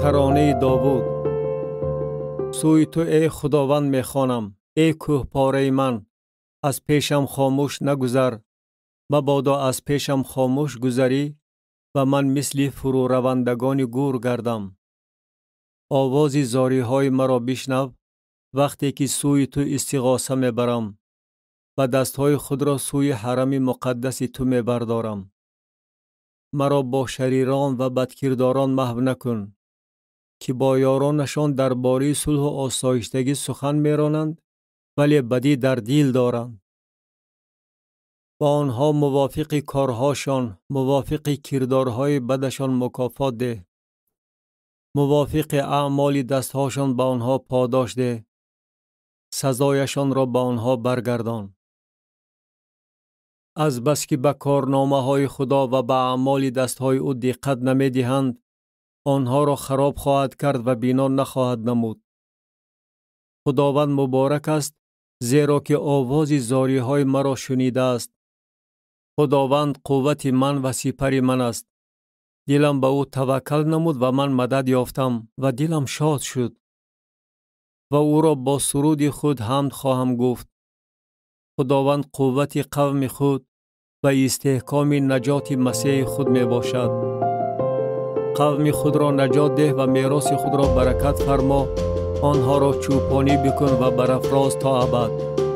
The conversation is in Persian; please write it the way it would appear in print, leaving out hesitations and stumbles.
ترانه داوود. سوی تو ای خداوند میخوانم، ای کوهپاره من، از پیشم خاموش نگذر. مبادا از پیشم خاموش گذری و من مثل فرو روندگان گور گردم. آواز زاری های مرا بشنو وقتی که سوی تو استغاثه میبرم و دست های خود را سوی حرم مقدس تو میبردارم. مرا با شریران و بدکرداران محو نکن که با یارانشان درباره صلح و آسایشتگی سخن میرانند ولی بدی در دل دارند. با آنها موافق کارهاشان، موافق کردارهای بدشان مکافات ده. موافق اعمال دستهاشان با آنها پاداش ده. سزایشان را با آنها برگردان. از بس که به کارنامه های خدا و به اعمال دستهای او دقت نمی دهند، آنها را خراب خواهد کرد و بینا نخواهد نمود. خداوند مبارک است، زیرا که آواز زاری های مرا شنیده است. خداوند قوت من و سپر من است. دلم به او توکل نمود و من مدد یافتم و دلم شاد شد. و او را با سرود خود حمد خواهم گفت. خداوند قوت قوم خود و استحکام نجات مسیح خود می باشد. قوم خود را نجات ده و میراث خود را برکت فرما. آنها را چوپانی بکن و برافراز تا ابد.